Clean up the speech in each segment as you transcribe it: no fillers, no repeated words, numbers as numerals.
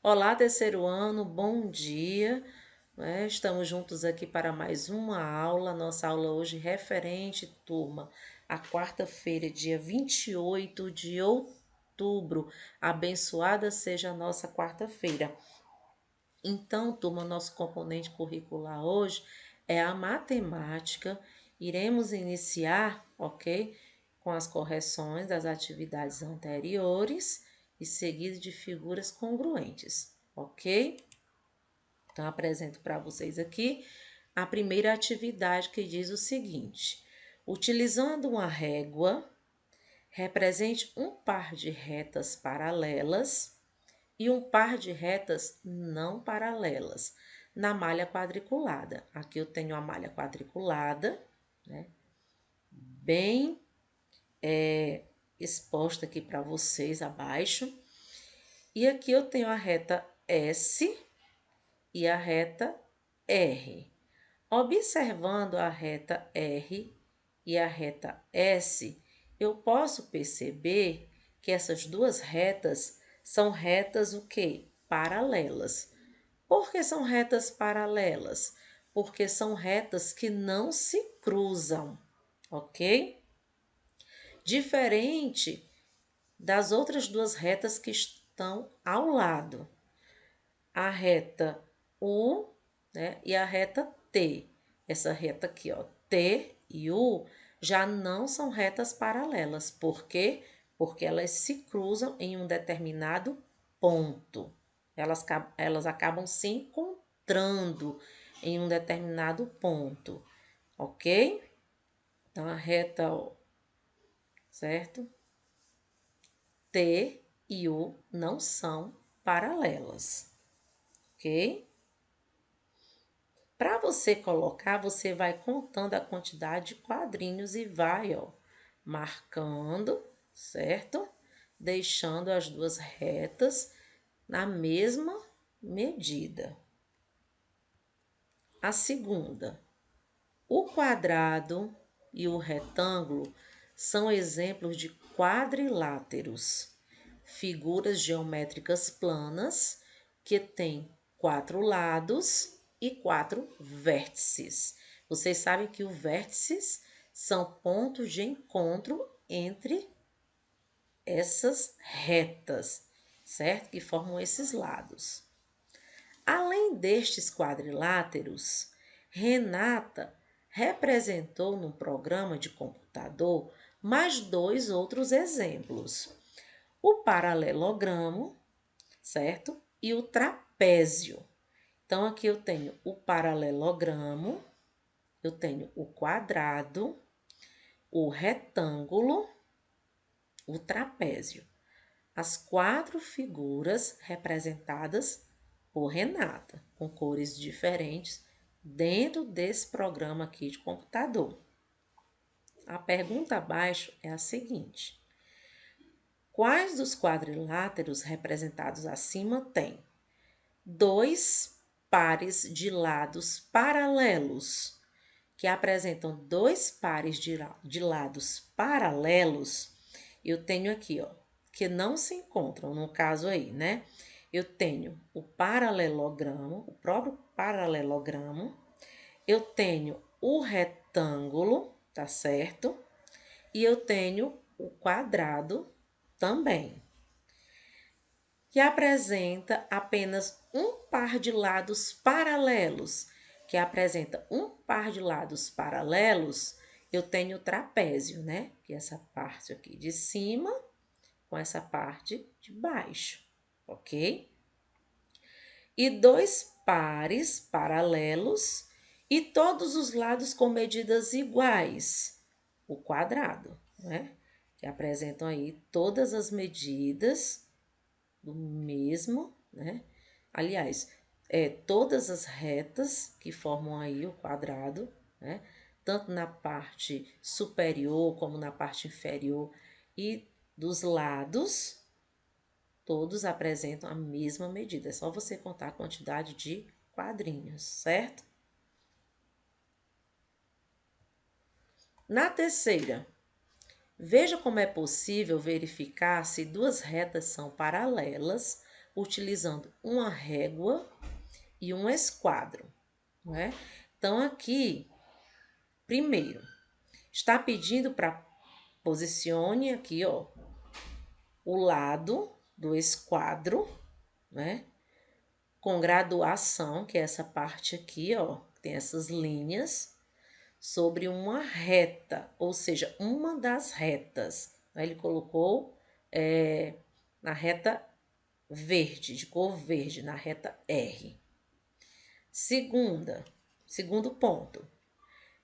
Olá, terceiro ano, bom dia. Estamos juntos aqui para mais uma aula. Nossa aula hoje referente, turma, à quarta-feira, dia 28 de outubro. Abençoada seja a nossa quarta-feira. Então, turma, nosso componente curricular hoje é a matemática. Iremos iniciar, ok? Com as correções das atividades anteriores e seguido de figuras congruentes, ok? Então, apresento para vocês aqui a primeira atividade que diz o seguinte: utilizando uma régua, represente um par de retas paralelas e um par de retas não paralelas na malha quadriculada. Aqui eu tenho a malha quadriculada, né? Bem exposta aqui para vocês abaixo. E aqui eu tenho a reta S e a reta R. Observando a reta R e a reta S, eu posso perceber que essas duas retas são retas o quê? Paralelas. Por que são retas paralelas? Porque são retas que não se cruzam, ok? Diferente das outras duas retas que estão ao lado. A reta U, né, e a reta T. Essa reta aqui, ó, T e U, já não são retas paralelas. Por quê? Porque elas se cruzam em um determinado ponto. Elas acabam se encontrando em um determinado ponto, ok? Então, a reta, ó, certo? T e U não são paralelas, ok? Para você colocar, você vai contando a quantidade de quadrinhos e vai, ó, marcando, certo? Deixando as duas retas na mesma medida. A segunda, o quadrado e o retângulo são exemplos de quadriláteros, figuras geométricas planas que têm 4 lados e 4 vértices. Vocês sabem que os vértices são pontos de encontro entre essas retas, certo? Que formam esses lados. Além destes quadriláteros, Renata representou no programa de computador mais dois outros exemplos: o paralelogramo, certo? E o trapézio. Então, aqui eu tenho o paralelogramo, eu tenho o quadrado, o retângulo, o trapézio. As 4 figuras representadas por Renata, com cores diferentes, dentro desse programa aqui de computador. A pergunta abaixo é a seguinte: quais dos quadriláteros representados acima têm 2 pares de lados paralelos, que apresentam 2 pares de lados paralelos? Eu tenho aqui, ó, que não se encontram, no caso aí, né? Eu tenho o paralelogramo, o próprio paralelogramo, eu tenho o retângulo, tá certo? E eu tenho o quadrado também, que apresenta apenas um par de lados paralelos, que apresenta um par de lados paralelos, eu tenho o trapézio, né? Que é essa parte aqui de cima com essa parte de baixo, ok? E 2 pares paralelos e todos os lados com medidas iguais, o quadrado, né? Que apresentam aí todas as medidas do mesmo, né? Aliás, todas as retas que formam aí o quadrado, né? Tanto na parte superior como na parte inferior e dos lados, todos apresentam a mesma medida. É só você contar a quantidade de quadrinhos, certo? Na terceira, veja como é possível verificar se duas retas são paralelas utilizando uma régua e um esquadro, não é? Então, aqui, primeiro, está pedindo para posicione aqui, ó, o lado do esquadro, né? Com graduação, que é essa parte aqui, ó, tem essas linhas, sobre uma reta, ou seja, uma das retas. Aí ele colocou na reta verde, de cor verde, na reta R. Segundo ponto,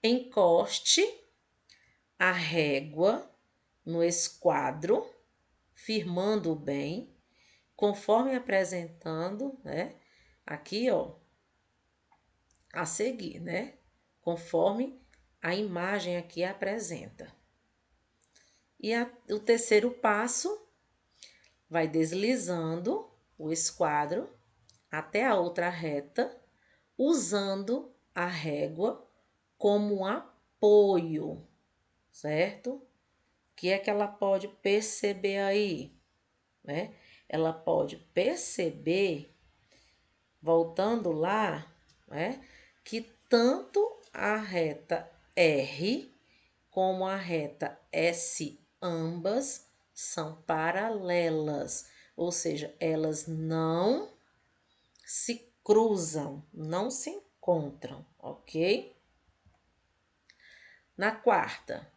encoste a régua no esquadro, firmando bem, conforme apresentando, né? Aqui, ó, a seguir, né? Conforme a imagem aqui apresenta. E o terceiro passo, vai deslizando o esquadro até a outra reta, usando a régua como apoio, certo? O que é que ela pode perceber aí, né? Ela pode perceber, voltando lá, né, que tanto a reta R como a reta S, ambas são paralelas, ou seja, elas não se cruzam, não se encontram, ok? Na quarta,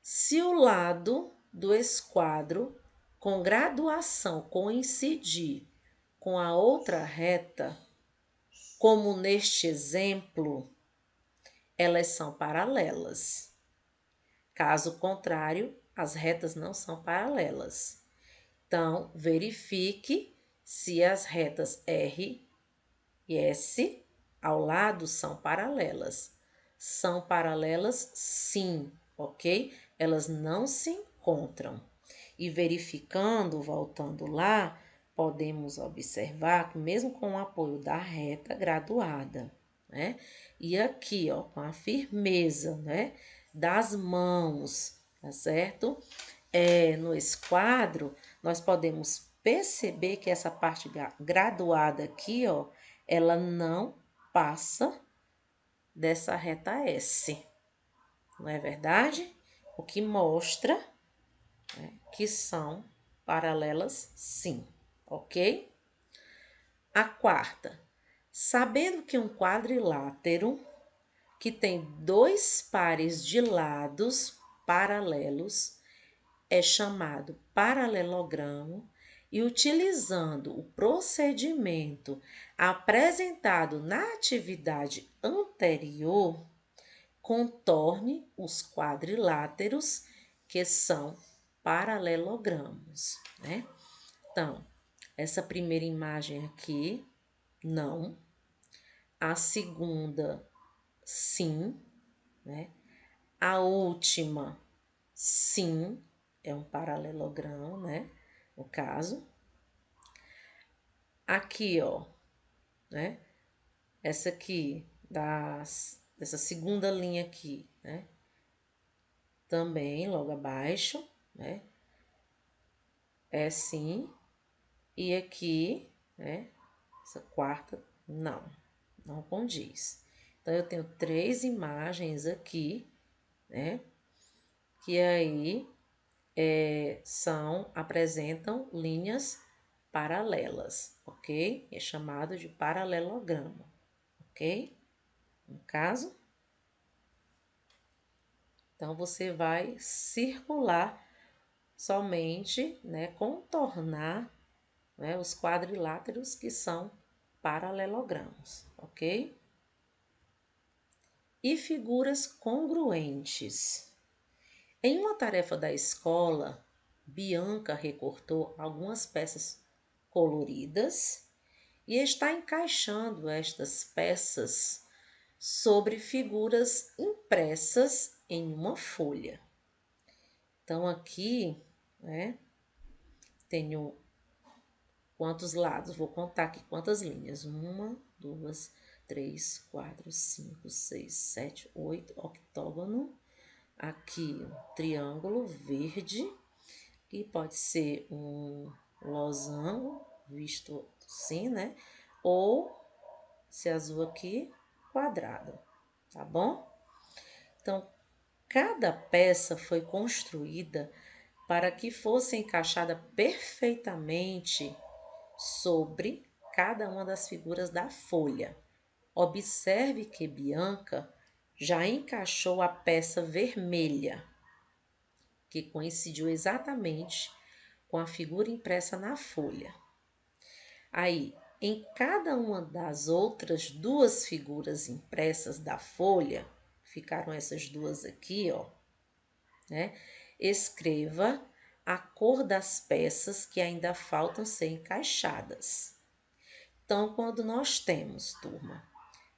se o lado do esquadro com graduação coincidir com a outra reta, como neste exemplo, elas são paralelas. Caso contrário, as retas não são paralelas. Então, verifique se as retas R e S ao lado são paralelas. São paralelas, sim, ok? Elas não se encontram. E verificando, voltando lá, podemos observar que mesmo com o apoio da reta graduada, né? E aqui, ó, com a firmeza, né, das mãos, tá certo? No esquadro, nós podemos perceber que essa parte graduada aqui, ó, ela não passa dessa reta S, não é verdade? O que mostra, né, que são paralelas, sim, ok? A quarta, sabendo que um quadrilátero que tem dois pares de lados paralelos é chamado paralelogramo e utilizando o procedimento apresentado na atividade anterior, contorne os quadriláteros que são paralelogramos, né? Então, essa primeira imagem aqui, não. A segunda, sim, né? A última, sim, é um paralelogramo, né? No caso. Aqui, ó, né? Essa aqui, dessa segunda linha aqui, né? Também, logo abaixo, né? É sim. E aqui, né? Essa quarta, não condiz. Então, eu tenho três imagens aqui, né? Que aí apresentam linhas paralelas, ok? É chamado de paralelogramo, ok? No caso, então você vai circular somente, né, contornar, né, os quadriláteros que são paralelogramos, ok? E figuras congruentes. Em uma tarefa da escola, Bianca recortou algumas peças coloridas e está encaixando estas peças sobre figuras impressas em uma folha. Então, aqui, né, tenho quantos lados? Vou contar aqui quantas linhas. 1, 2, 3, 4, 5, 6, 7, 8, octógono. Aqui, um triângulo verde, que pode ser um losango, visto assim, né? Ou, esse azul aqui, quadrado, tá bom? Então, cada peça foi construída para que fosse encaixada perfeitamente sobre cada uma das figuras da folha. Observe que Bianca já encaixou a peça vermelha, que coincidiu exatamente com a figura impressa na folha. Aí, em cada uma das outras duas figuras impressas da folha, ficaram essas duas aqui, ó, né? Escreva a cor das peças que ainda faltam ser encaixadas. Então, quando nós temos, turma,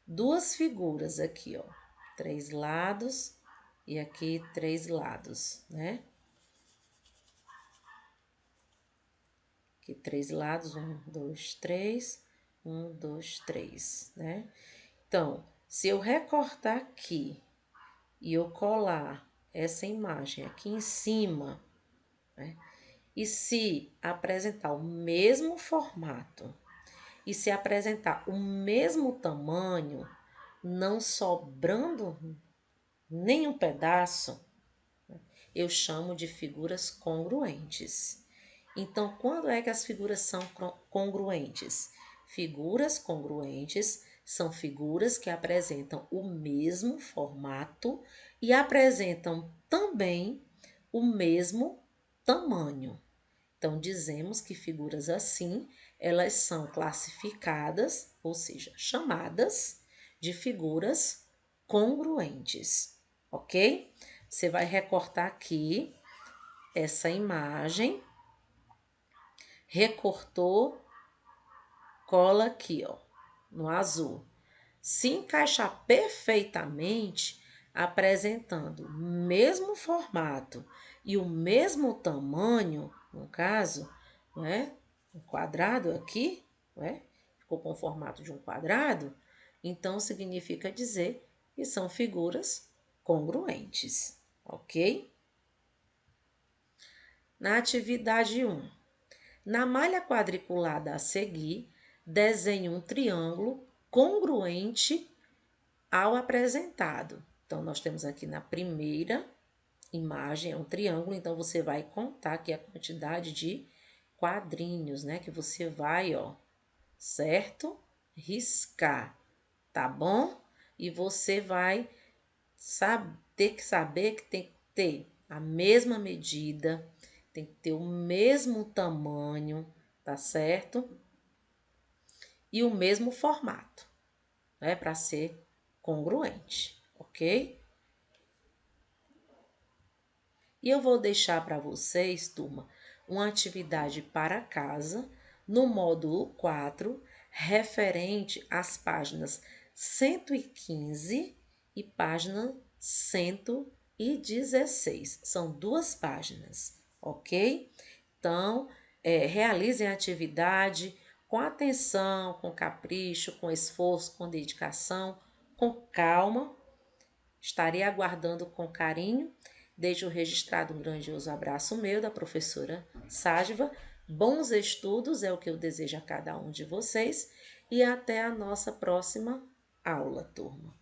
duas figuras aqui, ó, 3 lados e aqui 3 lados, né? Aqui 3 lados, 1, 2, 3, 1, 2, 3, né? Então, se eu recortar aqui e eu colar essa imagem aqui em cima, né? E se apresentar o mesmo formato e se apresentar o mesmo tamanho, não sobrando nenhum pedaço, eu chamo de figuras congruentes. Então, quando é que as figuras são congruentes? Figuras congruentes são figuras que apresentam o mesmo formato e apresentam também o mesmo tamanho. Então, dizemos que figuras assim, elas são classificadas, ou seja, chamadas de figuras congruentes, ok? Você vai recortar aqui essa imagem, recortou, cola aqui, ó, no azul. Se encaixar perfeitamente, apresentando o mesmo formato e o mesmo tamanho, no caso, né? Um quadrado aqui, né? Ficou com o formato de um quadrado, então significa dizer que são figuras congruentes, ok? Na atividade 1, na malha quadriculada a seguir, desenhe um triângulo congruente ao apresentado. Então, nós temos aqui na primeira imagem, é um triângulo, então você vai contar aqui a quantidade de quadrinhos, né? Que você vai, ó, certo? Riscar, tá bom? E você vai ter que saber que tem que ter a mesma medida, tem que ter o mesmo tamanho, tá certo? E o mesmo formato, né? Para ser congruente, ok? E eu vou deixar para vocês, turma, uma atividade para casa no módulo 4, referente às páginas 115 e página 116. São 2 páginas, ok? Então, realizem a atividade com atenção, com capricho, com esforço, com dedicação, com calma. Estarei aguardando com carinho. Deixo registrado um grandioso abraço meu, da professora Sádiva. Bons estudos é o que eu desejo a cada um de vocês e até a nossa próxima aula, turma.